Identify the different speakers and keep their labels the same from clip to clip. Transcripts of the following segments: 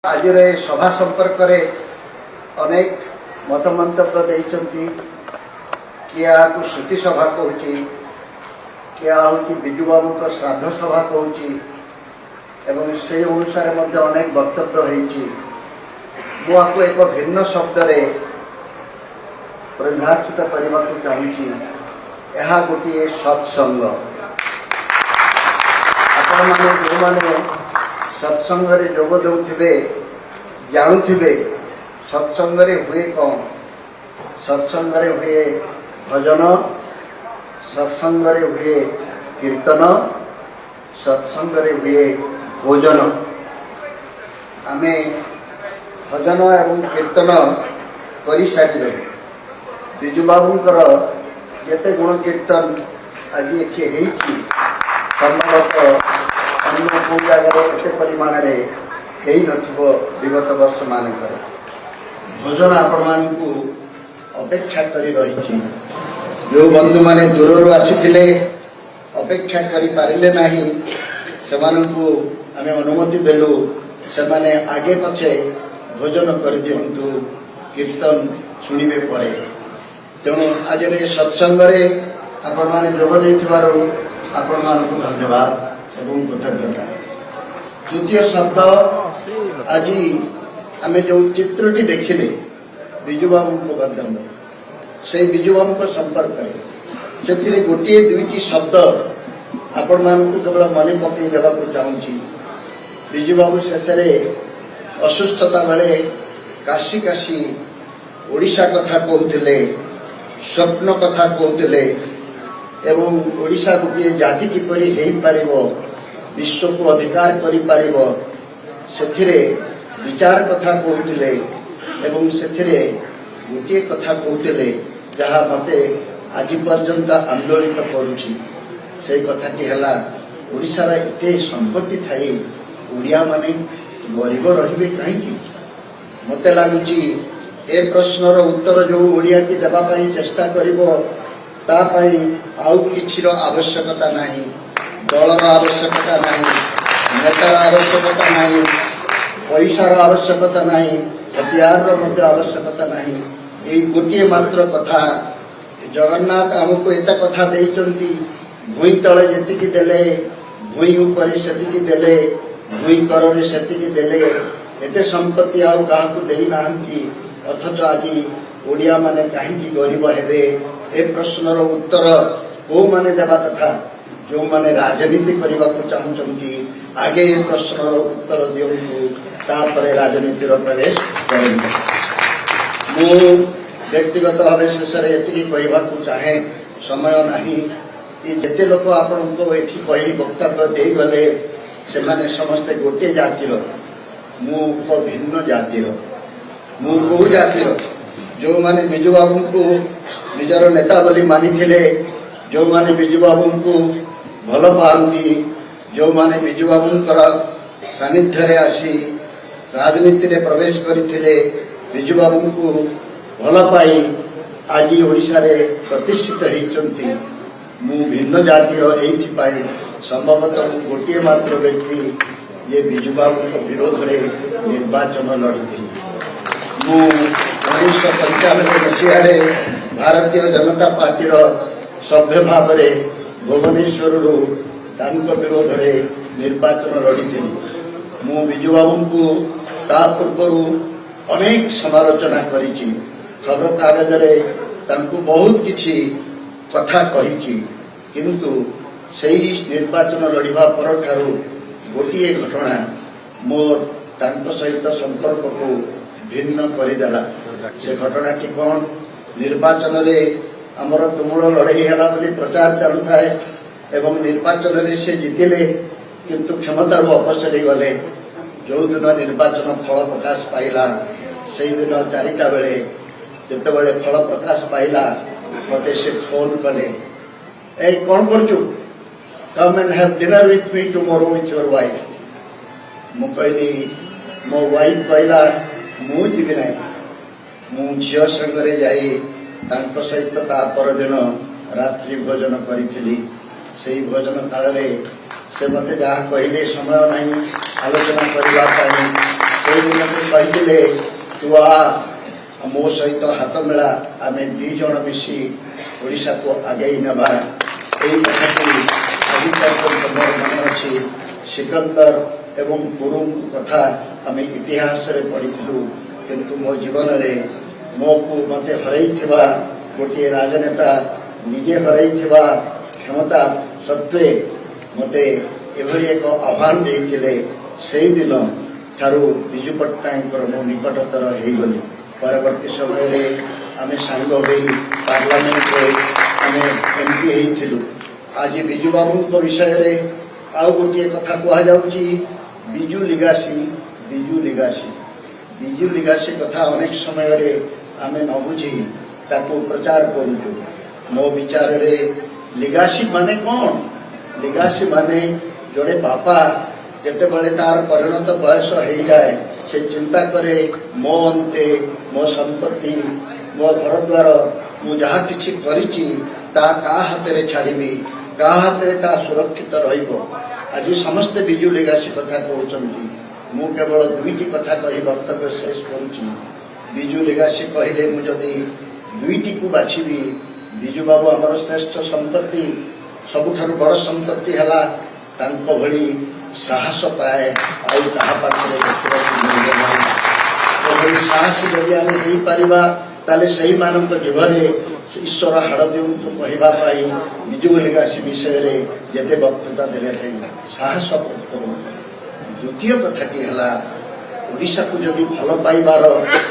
Speaker 1: आज सभा संपर्क अनेक मत मंतव्य देइचंती किए आपको श्रुति सभा कहूँ किए हूँ विजु बाबू श्राद्ध सभा कहूँ एवं से अनुसार अनेक वक्तव्य होको एक भिन्न शब्द परिभाषित करने को चाहूँगी यह गोटे सत्संग। आपण मैंने जो मैंने सत्संग जोग दे जानुवे सत्संग हुए कौन सत्संग हुए भजन सत्संग हुए कीर्तन सत्संग हुए भोजन। आमे भजन एवं कीर्तन कर सारे विजु बाबूंकर जिते गुण कीर्तन आज ये संभवतः अन्य कौ जगह एत परिमाण विगत वर्ष मानक भोजन आपण मानू अपेक्षा कर रही जो बंधु माने दूर आसी अपेक्षा करें ना से आम अनुमति देलु से माने आगे पछे भोजन कर दिंतु कीर्तन शुणवे पर तेणु आज सत्संग आपण मैंने जोग देथिबारु आपण मानकु धन्यवाद एवं कृतज्ञता। द्वितीय शब्द आज आम जो चित्रटी देखिले विजु बाबू को माध्यम से विजु बाबू संपर्क से गोटे दुईटी शब्द आपण मानकु केवल मन पकई देवा चाहूँगी। विजु बाबू शेष असुस्थता बेले काशी काशी ओडिशा कथा कहते स्वप्न कथा कहते एवं ओडिशा गोटे जाति किपरि हेई पारिबो विश्व को अधिकार करि पारिबो सेथिरे विचार कथा कहते एवं सेथिरे गोटे कथा कहते जहाँ मते आज पर्यंत आंदोलित करुछि से कथाटी है ओडिशार एते संपत्ति थाई ओडिया माने गरीब रहिबे कहीं मते लगुच ए प्रश्नर उत्तर जो ओडियाटी देबा पई चेष्टा करिवो तापाई आउ किछिर आवश्यकता नाही दलर आवश्यकता नाही नेतार आवश्यकता नाही पैसार आवश्यकता नाही हथियार मध्य आवश्यकता नाही ए गोटे मात्र कथा जगन्नाथ आमको एत कथा देइचंती भूई तले जेतिकी देले भूई ऊपर सेतिकी देले भूई कରରେ सेतिकी देले एते संपत्ति आउ काहाकू देई नाहंती अथच आज ओडिया माने कहीं गरीब हेबे ए प्रश्नर उत्तर को माने देवा कथा जो माने राजनीति करने को चाहूँगी आगे ए प्रश्नर उत्तर दिंतु तापर राजनीतिर प्रवेश करेंगे। मु व्यक्तिगत भाव शेष कहवाक चाहे समय नहीं जिते लोक आपण ये वक्तव्य दे गले से माने समस्ते गोटे जातिर मु भिन्न जातिर मु बहु जातिर जो माने विजु बाबू को निजर नेता बोली मानी जो माने विजु बाबू को भल पाती जो माने विजु बाबूंकर सानिध्य आसी राजनीति रे प्रवेश करथिले विजु बाबू को भल पाई आज ओडिशा रे प्रतिष्ठित होइचंती मु भिन्न जातिर एथि पाई संभवतः मु गोटे मात्र व्यक्ति ये विजु बाबू को विरोध रे निर्वाचन लड़ती मु 1995 मसीह भारतीय जनता पार्टी सभ्य भाव में भुवनेश्वर विरोध में निर्वाचन लड़ी मु विजु बाबू को ता पूर्व अनेक समालोचना करी खबर कागज बहुत किछि कथा कही किंतु सही निर्वाचन लड़वा पर ठारू गोटे घटना मोर सहित संपर्क को भिन्न करदेला से घटनाटी कौन निर्वाचन रे आमर तुमुल लड़ई है प्रचार चलु थाए एवं निर्वाचन रे से जीतिले किंतु क्षमतार अपसरी गले जो दिन निर्वाचन फल प्रकाश पाइला से दिन 4टा बेले जिते फल प्रकाश पाइला मते से फोन कले ए कौन करचु come and have dinner with me tomorrow with your wife मु कहली मो वाइफ कहला मु जीवी ना मु झील संगे जाई तांको सहित ता परदिन रात्रि भोजन करी से भोजन काल से मत जहाँ कहले समय नहीं आलोचना करने से କହିଥିଲେ ତୁ ଆ ମୋ ସହିତ ହାତ ମେଳା ଆମେ 2 ଜଣ ମିଶି ଓଡ଼ିଶାକୁ ଆଗେଇ ନେବା। ଏହି କଥାଟି ଆଜି ପର୍ଯ୍ୟନ୍ତ ମୋର ମନେ ଅଛି। ସିକନ୍ଦର ଏବଂ ଗୁରୁଙ୍କ କଥା ଆମେ ଇତିହାସରେ ପଢ଼ିଥିଲୁ, କିନ୍ତୁ ମୋ ଜୀବନରେ ମୋତେ ହରାଇଥିବା ଗୋଟିଏ ରାଜନେତା ନିଜେ ହରାଇଥିବା କ୍ଷମତା ସତ୍ତ୍ୱେ ମୋତେ ଏଭଳି ଏକ ଆହ୍ୱାନ ଦେଇଥିଲେ। ସେଇଦିନ ଠାରୁ ବିଜୁ ପଟ୍ଟନାୟକଙ୍କର ମୁଁ ନିକଟତର ହେଇଗଲି। ପରବର୍ତ୍ତୀ ସମୟରେ ଆମେ ସାଙ୍ଗ ହୋଇ ପାର୍ଲାମେଣ୍ଟରେ ଆମେ MP ହେଇଥିଲୁ। ଆଜି ବିଜୁ ବାବୁଙ୍କ ବିଷୟରେ ଆଉ ଗୋଟିଏ କଥା କୁହାଯାଉଛି, ବିଜୁ ଲିଗାସି। ବିଜୁ ଲିଗାସି କଥା ଅନେକ ସମୟରେ ଆମେ ନ ବୁଝି ତାକୁ ପ୍ରଚାର କରୁଛୁ। ମୋ ବିଚାରରେ ଲିଗାସି ମାନେ କ'ଣ? ଲିଗାସି ମାନେ ଜଣେ ବାପା ଯେତେବେଳେ ତାର ପରିଣତ ବୟସ ହେଇଯାଏ ସେ ଚିନ୍ତା କରେ ମୋ ଅନ୍ତେ ମୋ ସମ୍ପତ୍ତି ମୋ ଘରଦ୍ୱାର ମୁଁ ଯାହା କିଛି କରିଛି ତାହା କାହା ହାତରେ ଛାଡ଼ିବି, କାହା ହାତରେ ତାହା ସୁରକ୍ଷିତ ରହିବ। ଆଜି ସମସ୍ତେ ବିଜୁ ଲିଗାସି କଥା କହୁଛନ୍ତି। ମୁଁ କେବଳ 2ଟି କଥା କହି ବକ୍ତବ୍ୟ ଶେଷ କରୁଛି। ବିଜୁ ଲିଗାସି କହିଲେ ମୁଁ ଯଦି 2ଟିକୁ ବାଛିବି, ବିଜୁ ବାବୁ ଆମର ଶ୍ରେଷ୍ଠ ସମ୍ପତ୍ତି। ସବୁଠାରୁ ବଡ଼ ସମ୍ପତ୍ତି ହେଲା ତାଙ୍କ ଭଳି ସାହସ ପ୍ରାୟ ଆଉ କାହା ପାଖରେ ଦେଖିବାକୁ ମିଳିବ ନାହିଁ। ଏଭଳି ସାହସ ଯଦି ଆମେ ଦେଇପାରିବା ତାହେଲେ ସେଇମାନଙ୍କ ଜୀବନରେ ଈଶ୍ୱର ହାଡ଼ ଦିଅନ୍ତୁ କହିବା ପାଇଁ ବିଜୁ ଲିଗାସି ବିଷୟରେ ଯେତେ ବକ୍ତୃତା ଦେବା ପାଇଁ ସାହସ କରନ୍ତୁ। ଦ୍ୱିତୀୟ କଥାଟି ହେଲା ଓଡ଼ିଶାକୁ ଯଦି ଭଲ ପାଇବାର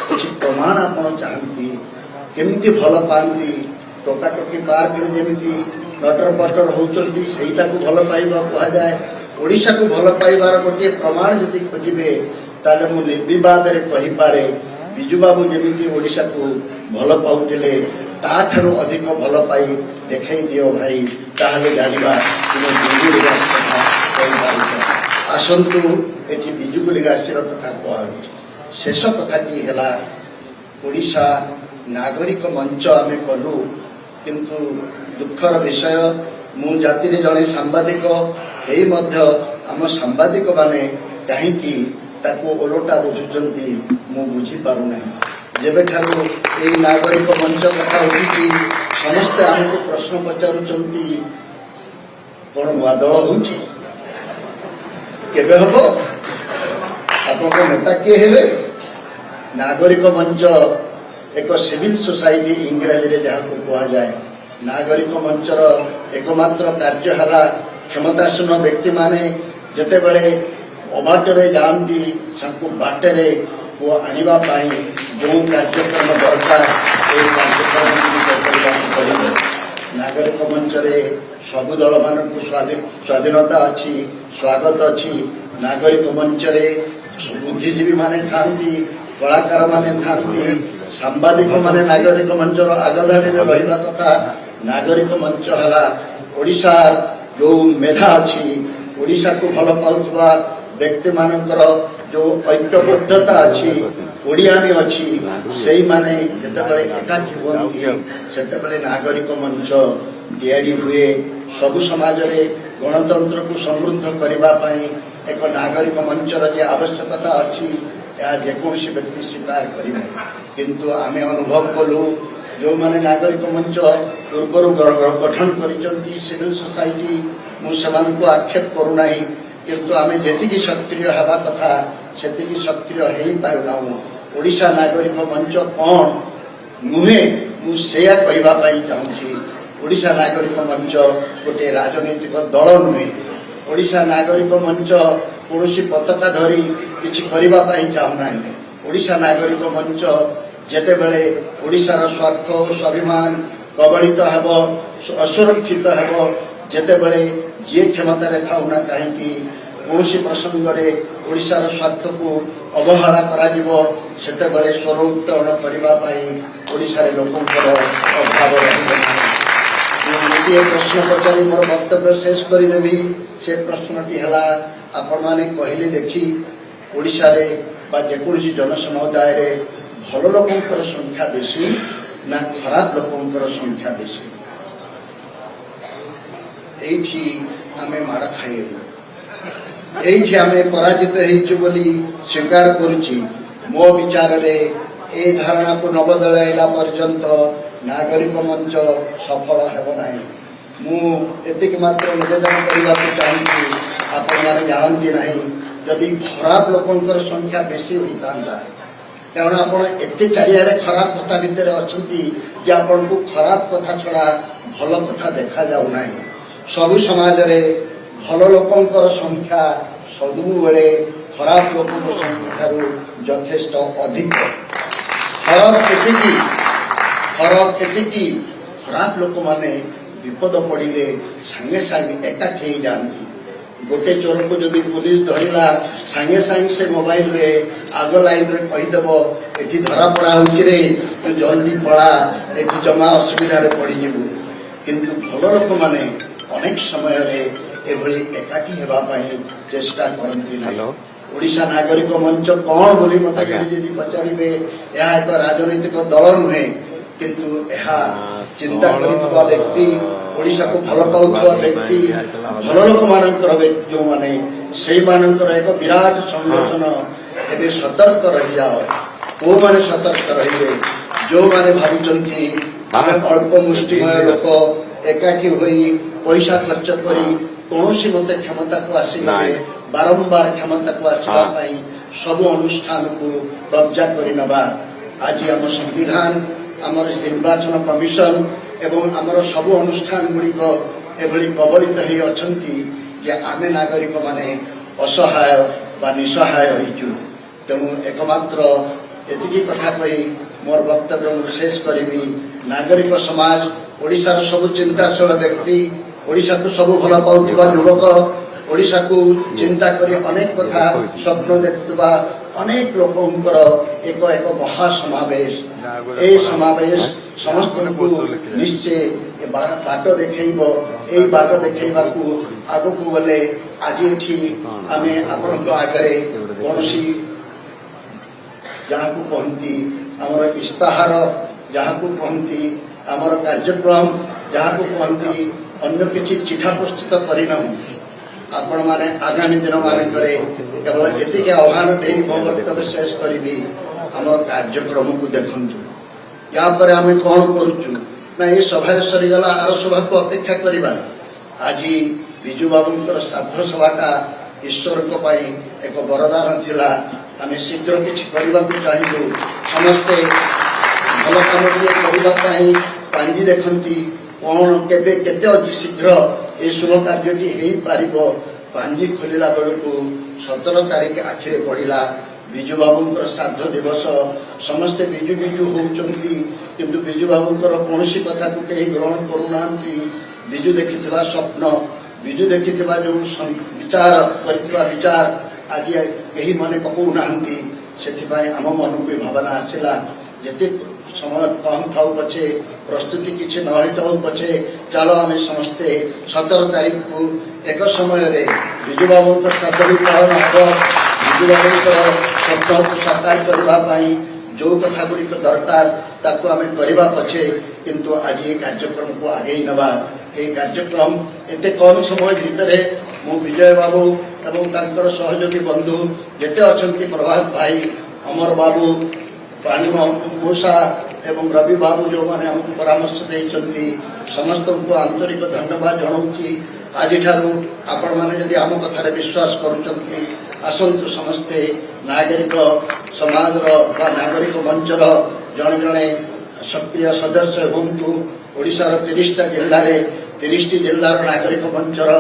Speaker 1: କିଛି ପ୍ରମାଣ ଆପଣ ଚାହାନ୍ତି, କେମିତି ଭଲ ପାଆନ୍ତି? ଟୋକାଟୋକି ପାର୍କରେ ଯେମିତି ନଟର ପଟର ହେଉଛନ୍ତି ସେଇଟାକୁ ଭଲ ପାଇବା କୁହାଯାଏ। ଓଡ଼ିଶାକୁ ଭଲ ପାଇବାର ଗୋଟିଏ ପ୍ରମାଣ ଯଦି ଖୋଜିବେ ତାହେଲେ ମୁଁ ନିର୍ବିବାଦରେ କହିପାରେ ବିଜୁବାବୁ ଯେମିତି ଓଡ଼ିଶାକୁ ଭଲ ପାଉଥିଲେ ତାଠାରୁ ଅଧିକ ଭଲ ପାଇ ଦେଖାଇ ଦିଅ ଭାଇ, ତାହେଲେ ଜାଣିବା ତୁମେ ବିଜୁ ଲିଗାସି କଥା କହିପାରୁଛ। ଆସନ୍ତୁ ଏଠି ବିଜୁ ଲିଗାସିର କଥା କୁହାଯାଉଛି। ଶେଷ କଥାଟି ହେଲା ଓଡ଼ିଶା ନାଗରିକ ମଞ୍ଚ ଆମେ କଲୁ, କିନ୍ତୁ ଦୁଃଖର ବିଷୟ ମୁଁ ଜାତିରେ ଜଣେ ସାମ୍ବାଦିକ ହେଇ ମଧ୍ୟ ଆମ ସାମ୍ବାଦିକମାନେ କାହିଁକି ତାକୁ ଓଲଟା ବୁଝୁଛନ୍ତି ମୁଁ ବୁଝିପାରୁନାହିଁ। ଯେବେଠାରୁ ଏହି ନାଗରିକ ମଞ୍ଚ କଥା ଉଠିଛି ସମସ୍ତେ ଆମକୁ ପ୍ରଶ୍ନ ପଚାରୁଛନ୍ତି କ'ଣ ନୂଆ ଦଳ ହେଉଛି? କେବେ ହବ? ଆପଣଙ୍କ ନେତା କିଏ ହେବେ? ନାଗରିକ ମଞ୍ଚ ଏକ ସିଭିଲ ସୋସାଇଟି ଇଂରାଜୀରେ ଯାହାକୁ କୁହାଯାଏ। ନାଗରିକ ମଞ୍ଚର ଏକମାତ୍ର କାର୍ଯ୍ୟ ହେଲା କ୍ଷମତାସୀନ ବ୍ୟକ୍ତିମାନେ ଯେତେବେଳେ ଅବାଟରେ ଯାଆନ୍ତି ତାଙ୍କୁ ବାଟରେ ଆଣିବା ପାଇଁ ଯେଉଁ କାର୍ଯ୍ୟକ୍ରମ ଦରକାର ଏହି କାର୍ଯ୍ୟକ୍ରମଗୁଡ଼ିକ କରିବାକୁ ପଡ଼ିବ। ନାଗରିକ ମଞ୍ଚରେ ସବୁ ଦଳମାନଙ୍କୁ ସ୍ୱାଧୀନତା ଅଛି, ସ୍ୱାଗତ ଅଛି। ନାଗରିକ ମଞ୍ଚରେ ବୁଦ୍ଧିଜୀବୀମାନେ ଥାଆନ୍ତି, କଳାକାରମାନେ ଥାଆନ୍ତି, ସାମ୍ବାଦିକମାନେ ନାଗରିକ ମଞ୍ଚର ଆଗଧାଡ଼ିରେ ରହିବା କଥା। ନାଗରିକ ମଞ୍ଚ ହେଲା ଓଡ଼ିଶାର ଯେଉଁ ମେଧା ଅଛି, ଓଡ଼ିଶାକୁ ଭଲ ପାଉଥିବା ବ୍ୟକ୍ତିମାନଙ୍କର ଯେଉଁ ଐକ୍ୟବଦ୍ଧତା ଅଛି, ଓଡ଼ିଆମୀ ଅଛି, ସେଇମାନେ ଯେତେବେଳେ ଏକାଠି ହୁଅନ୍ତି ସେତେବେଳେ ନାଗରିକ ମଞ୍ଚ ତିଆରି ହୁଏ। ସବୁ ସମାଜରେ ଗଣତନ୍ତ୍ରକୁ ସମୃଦ୍ଧ କରିବା ପାଇଁ ଏକ ନାଗରିକ ମଞ୍ଚର ଯେ ଆବଶ୍ୟକତା ଅଛି ଏହା ଯେକୌଣସି ବ୍ୟକ୍ତି ସ୍ୱୀକାର କରିବ। କିନ୍ତୁ ଆମେ ଅନୁଭବ କଲୁ ଯେଉଁମାନେ ନାଗରିକ ମଞ୍ଚ ପୂର୍ବରୁ ଗଠନ କରିଛନ୍ତି ସିଭିଲ ସୋସାଇଟି, ମୁଁ ସେମାନଙ୍କୁ ଆକ୍ଷେପ କରୁନାହିଁ, କିନ୍ତୁ ଆମେ ଯେତିକି ସକ୍ରିୟ ହେବା କଥା ସେତିକି ସକ୍ରିୟ ହେଇପାରୁନାହୁଁ। ଓଡ଼ିଶା ନାଗରିକ ମଞ୍ଚ କ'ଣ ନୁହେଁ ମୁଁ ସେଇଆ କହିବା ପାଇଁ ଚାହୁଁଛି। ଓଡ଼ିଶା ନାଗରିକ ମଞ୍ଚ ଗୋଟିଏ ରାଜନୈତିକ ଦଳ ନୁହେଁ। ଓଡ଼ିଶା ନାଗରିକ ମଞ୍ଚ କୌଣସି ପତାକା ଧରି କିଛି କରିବା ପାଇଁ ଚାହୁଁନାହିଁ। ଓଡ଼ିଶା ନାଗରିକ ମଞ୍ଚ ଯେତେବେଳେ ଓଡ଼ିଶାର ସ୍ୱାର୍ଥ ଓ ସ୍ୱାଭିମାନ କବଳିତ ହେବ, ଅସୁରକ୍ଷିତ ହେବ, ଯେତେବେଳେ ଯିଏ କ୍ଷମତାରେ ଥାଉନା କାହିଁକି କୌଣସି ପ୍ରସଙ୍ଗରେ ଓଡ଼ିଶାର ସ୍ୱାର୍ଥକୁ ଅବହେଳା କରାଯିବ, ସେତେବେଳେ ସ୍ୱର ଉତ୍ତୋଳନ କରିବା ପାଇଁ ଓଡ଼ିଶାରେ ଲୋକଙ୍କର ଅଭାବ ରହିବ ନାହିଁ। ମୁଁ ଗୋଟିଏ ପ୍ରଶ୍ନ ପଚାରି ମୋର ବକ୍ତବ୍ୟ ଶେଷ କରିଦେବି। ସେ ପ୍ରଶ୍ନଟି ହେଲା, ଆପଣମାନେ କହିଲେ ଦେଖି ଓଡ଼ିଶାରେ ବା ଯେକୌଣସି ଜନସମୁଦାୟରେ ଭଲ ଲୋକଙ୍କର ସଂଖ୍ୟା ବେଶୀ ନା ଖରାପ ଲୋକଙ୍କର ସଂଖ୍ୟା ବେଶୀ? ଏଇଠି ଆମେ ମାଡ଼ ଖାଇଲୁ। এইଠି ଆମେ ପରାଜିତ ହେଇଛୁ ବୋଲି ସ୍ୱୀକାର କରୁଛି। ମୋ ବିଚାରରେ ଏ ଧାରଣାକୁ ନ ବଦଳାଇଲା ପର୍ଯ୍ୟନ୍ତ ନାଗରିକ ମଞ୍ଚ ସଫଳ ହେବ ନାହିଁ। ମୁଁ ଏତିକି ମାତ୍ର ନିବେଦନ କରିବାକୁ ଚାହୁଁଛି, ଆପଣମାନେ ଜାଣନ୍ତି ନାହିଁ ଯଦି ଖରାପ ଲୋକଙ୍କର ସଂଖ୍ୟା ବେଶୀ ହୋଇଥାନ୍ତା, କାରଣ ଆପଣ ଏତେ ଚାରିଆଡ଼େ ଖରାପ କଥା ଭିତରେ ଅଛନ୍ତି ଯେ ଆପଣଙ୍କୁ ଖରାପ କଥା ଛଡ଼ା ଭଲ କଥା ଦେଖାଯାଉନାହିଁ। ସବୁ ସମାଜରେ ଭଲ ଲୋକଙ୍କର ସଂଖ୍ୟା ସବୁବେଳେ ଖରାପ ଲୋକଙ୍କ ସଂଖ୍ୟାଠାରୁ ଯଥେଷ୍ଟ ଅଧିକ। ଫରକ ଏତିକି ଖରାପ ଲୋକମାନେ ବିପଦ ପଡ଼ିଲେ ସାଙ୍ଗେ ସାଙ୍ଗେ ଏକାଠି ହେଇଯାଆନ୍ତି। ଗୋଟେ ଚୋରକୁ ଯଦି ପୁଲିସ ଧରିଲା ସାଙ୍ଗେ ସାଙ୍ଗେ ସେ ମୋବାଇଲରେ ଆଗ ଲାଇନରେ କହିଦେବ ଏଠି ଧରାପଡ଼ା ହେଉଛି ରେ, ତୁ ଜଲ୍ଦି ପଳା, ଏଠି ଜମା ଅସୁବିଧାରେ ପଡ଼ିଯିବୁ। କିନ୍ତୁ ଭଲ ଲୋକମାନେ ଅନେକ ସମୟରେ ଏଭଳି ଏକାଠି ହେବା ପାଇଁ ଚେଷ୍ଟା କରନ୍ତି ନାହିଁ। ଓଡ଼ିଶା ନାଗରିକ ମଞ୍ଚ କ'ଣ ବୋଲି ମୋତେ ଯଦି ପଚାରିବେ, ଏହା ଏକ ରାଜନୈତିକ ଦଳ ନୁହେଁ, କିନ୍ତୁ ଏହା ଚିନ୍ତା କରିଥିବା ବ୍ୟକ୍ତି, ଓଡ଼ିଶାକୁ ଭଲ ପାଉଥିବା ବ୍ୟକ୍ତି, ଭଲ ଲୋକମାନଙ୍କର ବ୍ୟକ୍ତି ଯେଉଁମାନେ, ସେଇମାନଙ୍କର ଏକ ବିରାଟ ସଂଗଠନ। ଏବେ ସତର୍କ ରହିଯାଅ। କୋଉମାନେ ସତର୍କ ରହିବେ? ଯେଉଁମାନେ ଭାବୁଛନ୍ତି ଆମେ ଅଳ୍ପ ମୁଷ୍ଟିମୟ ଲୋକ ଏକାଠି ହୋଇ ପଇସା ଖର୍ଚ୍ଚ କରି କୌଣସି ମତେ କ୍ଷମତାକୁ ଆସିଗଲେ ବାରମ୍ବାର କ୍ଷମତାକୁ ଆସିବା ପାଇଁ ସବୁ ଅନୁଷ୍ଠାନକୁ କବ୍ଜା କରିନେବା। ଆଜି ଆମ ସମ୍ବିଧାନ, ଆମର ନିର୍ବାଚନ କମିଶନ ଏବଂ ଆମର ସବୁ ଅନୁଷ୍ଠାନ ଗୁଡ଼ିକ ଏଭଳି କବଳିତ ହୋଇ ଅଛନ୍ତି ଯେ ଆମେ ନାଗରିକମାନେ ଅସହାୟ ବା ନିଃସହାୟ ହୋଇଛୁ। ତେଣୁ ଏକମାତ୍ର ଏତିକି କଥା କହି ମୋର ବକ୍ତବ୍ୟ ମୁଁ ଶେଷ କରିବି। ନାଗରିକ ସମାଜ, ଓଡ଼ିଶାର ସବୁ ଚିନ୍ତାଶୀଳ ବ୍ୟକ୍ତି, ଓଡ଼ିଶାକୁ ସବୁ ଭଲ ପାଉଥିବା ଯୁବକ, ଓଡ଼ିଶାକୁ ଚିନ୍ତା କରି ଅନେକ କଥା ସ୍ୱପ୍ନ ଦେଖୁଥିବା ଅନେକ ଲୋକଙ୍କର ଏକ ମହାସମାବେଶ। ଏହି ସମାବେଶ ସମସ୍ତଙ୍କୁ ନିଶ୍ଚୟ ବାଟ ଦେଖେଇବ। ଏହି ବାଟ ଦେଖେଇବାକୁ ଆଗକୁ ଗଲେ ଆଜି ଏଠି ଆମେ ଆପଣଙ୍କ ଆଗରେ କୌଣସି ଯାହାକୁ କହନ୍ତି ଆମର ଇସ୍ତାହାର, ଯାହାକୁ କହନ୍ତି ଆମର କାର୍ଯ୍ୟକ୍ରମ, ଯାହାକୁ କହନ୍ତି ଅନ୍ୟ କିଛି ଚିଠା ପ୍ରସ୍ତୁତ କରିନାହୁଁ। ଆପଣମାନେ ଆଗାମୀ ଦିନମାନଙ୍କରେ କେବଳ ଏତିକି ଆହ୍ୱାନ ଦେଇ ମୋ ବକ୍ତବ୍ୟ ଶେଷ କରିବି, ଆମର କାର୍ଯ୍ୟକ୍ରମକୁ ଦେଖନ୍ତୁ। ୟାପରେ ଆମେ କ'ଣ କରୁଛୁ ନା, ଏ ସଭାରେ ସରିଗଲା, ଆର ସଭାକୁ ଅପେକ୍ଷା କରିବା। ଆଜି ବିଜୁ ବାବୁଙ୍କର ଶ୍ରାଦ୍ଧ ସଭାଟା ଈଶ୍ୱରଙ୍କ ପାଇଁ ଏକ ବରଦାନ ଥିଲା। ଆମେ ଶୀଘ୍ର କିଛି କରିବାକୁ ଚାହିଁବୁ। ସମସ୍ତେ ଭଲ କାମଟିଏ କରିବା ପାଇଁ ପାଞ୍ଜି ଦେଖନ୍ତି, କ'ଣ କେବେ କେତେ ଅତି ଶୀଘ୍ର ଏ ଶୁଭ କାର୍ଯ୍ୟଟି ହେଇପାରିବ। ପାଞ୍ଜି ଖୋଲିଲା ବେଳକୁ 17 ତାରିଖ ଆଖିରେ ପଡ଼ିଲା, ବିଜୁ ବାବୁଙ୍କର ଶ୍ରାଦ୍ଧ ଦିବସ। ସମସ୍ତେ ବିଜୁ ବିଜୁ ହେଉଛନ୍ତି, କିନ୍ତୁ ବିଜୁ ବାବୁଙ୍କର କୌଣସି କଥାକୁ କେହି ଗ୍ରହଣ କରୁନାହାନ୍ତି। ବିଜୁ ଦେଖିଥିବା ସ୍ୱପ୍ନ, ବିଜୁ ଦେଖିଥିବା ଯେଉଁ ବିଚାର କରିଥିବା ବିଚାର ଆଜି କେହି ମନେ ପକାଉନାହାନ୍ତି। ସେଥିପାଇଁ ଆମ ମନକୁ ଭାବନା ଆସିଲା, ଯେତେ ସମୟ କମ୍ ଥାଉ ପଛେ, ପ୍ରସ୍ତୁତି କିଛି ନ ହୋଇଥାଉ ପଛେ, ଚାଲ ଆମେ ସମସ୍ତେ 17 ତାରିଖକୁ ଏକ ସମୟରେ ବିଜୁବାବୁଙ୍କ ଶ୍ରାଦ୍ଧ ବି ପାଳନ ହେବ। ବିଜୁବାବୁଙ୍କର ସ୍ୱପ୍ନକୁ ସାକାର କରିବା ପାଇଁ ଯେଉଁ କଥା ଗୁଡ଼ିକ ଦରକାର ତାକୁ ଆମେ କରିବା ପଛେ, କିନ୍ତୁ ଆଜି ଏ କାର୍ଯ୍ୟକ୍ରମକୁ ଆଗେଇ ନେବା। এই କାର୍ଯ୍ୟକ୍ରମ ଏତେ କମ୍ ସମୟ ଭିତରେ ମୁଁ ବିଜୟ ବାବୁ ଏବଂ ତାଙ୍କର ସହଯୋଗୀ ବନ୍ଧୁ ଯେତେ ଅଛନ୍ତି, ପ୍ରଭାତ ଭାଇ, ଅମର ବାବୁ, ପାଣି ମୂଷା ଏବଂ ରବି ବାବୁ ଯେଉଁମାନେ ଆମକୁ ପରାମର୍ଶ ଦେଇଛନ୍ତି, ସମସ୍ତଙ୍କୁ ଆନ୍ତରିକ ଧନ୍ୟବାଦ ଜଣାଉଛି। ଆଜିଠାରୁ ଆପଣମାନେ ଯଦି ଆମ କଥାରେ ବିଶ୍ୱାସ କରୁଛନ୍ତି, ଆସନ୍ତୁ ସମସ୍ତେ ନାଗରିକ ସମାଜର ବା ନାଗରିକ ମଞ୍ଚର ଜଣେ ଜଣେ ସକ୍ରିୟ ସଦସ୍ୟ ହୁଅନ୍ତୁ। ଓଡ଼ିଶାର 30ଟା ଜିଲ୍ଲାରେ 30ଟି ଜିଲ୍ଲାର ନାଗରିକ ମଞ୍ଚର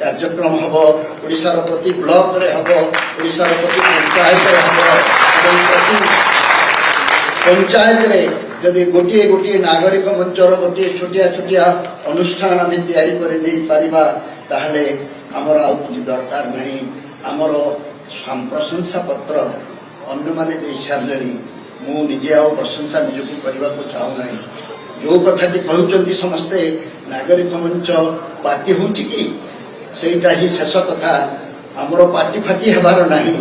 Speaker 1: କାର୍ଯ୍ୟକ୍ରମ ହେବ। ଓଡ଼ିଶାର ପ୍ରତି ବ୍ଲକରେ ହେବ, ଓଡ଼ିଶାର ପ୍ରତି ପଞ୍ଚାୟତରେ ହେବ ଏବଂ ପ୍ରତି ପଞ୍ଚାୟତରେ ଯଦି ଗୋଟିଏ ଗୋଟିଏ ନାଗରିକ ମଞ୍ଚର ଗୋଟିଏ ଛୋଟିଆ ଛୋଟିଆ ଅନୁଷ୍ଠାନ ଆମେ ତିଆରି କରିଦେଇପାରିବା, ତାହେଲେ ଆମର ଆଉ କିଛି ଦରକାର ନାହିଁ। ଆମର ପ୍ରଶଂସା ପତ୍ର ଅନ୍ୟମାନେ ଦେଇସାରିଲେଣି, ମୁଁ ନିଜେ ଆଉ ପ୍ରଶଂସା ନିଜକୁ କରିବାକୁ ଚାହୁଁନାହିଁ। ଯେଉଁ କଥାଟି କହୁଛନ୍ତି ସମସ୍ତେ ନାଗରିକ ମଞ୍ଚ ପାର୍ଟି ହେଉଛି କି, ସେଇଟା ହିଁ ଶେଷ କଥା। ଆମର ପାର୍ଟି ଫାଟି ହେବାର ନାହିଁ,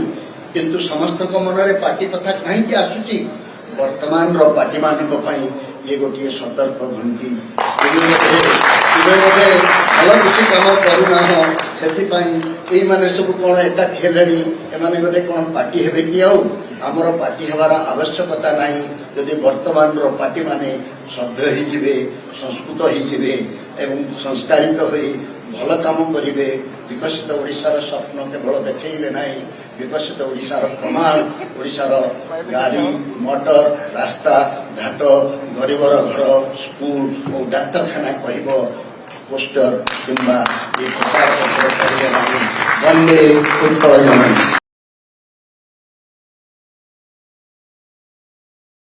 Speaker 1: କିନ୍ତୁ ସମସ୍ତଙ୍କ ମନରେ ପାର୍ଟି କଥା କାହିଁକି ଆସୁଛି? ବର୍ତ୍ତମାନର ପାର୍ଟିମାନଙ୍କ ପାଇଁ ଇଏ ଗୋଟିଏ ସତର୍କ ଘଣ୍ଟି। ତୁମେ ବୋଧେ ଭଲ କିଛି କାମ କରୁନାହ, ସେଥିପାଇଁ ଏଇମାନେ ସବୁ କ'ଣ ଏକାଠି ହେଲେଣି, ଏମାନେ ଗୋଟେ କ'ଣ ପାର୍ଟି ହେବେ କି? ଆଉ ଆମର ପାର୍ଟି ହେବାର ଆବଶ୍ୟକତା ନାହିଁ। ଯଦି ବର୍ତ୍ତମାନର ପାର୍ଟିମାନେ ସଭ୍ୟ ହେଇଯିବେ, ସଂସ୍କୃତ ହେଇଯିବେ ଏବଂ ସଂସ୍କାରିତ ହୋଇ ଭଲ କାମ କରିବେ, ବିକଶିତ ଓଡ଼ିଶାର ସ୍ୱପ୍ନ କେବଳ ଦେଖେଇବେ ନାହିଁ, ବିକଶିତ ଓଡ଼ିଶାର ପ୍ରମାଣ, ଓଡ଼ିଶାର ଗାଡ଼ି ମଟର, ରାସ୍ତା ଘାଟ, ଗରିବର ଘର, ସ୍କୁଲ ଓ ଡାକ୍ତରଖାନା କହିବ, ପୋଷ୍ଟର କିମ୍ବା ଏ ପ୍ରଚାର ପତ୍ର କରିବେ ନାହିଁ। ବନ୍ଦେ ଉତ୍କଳ ଜନନୀ।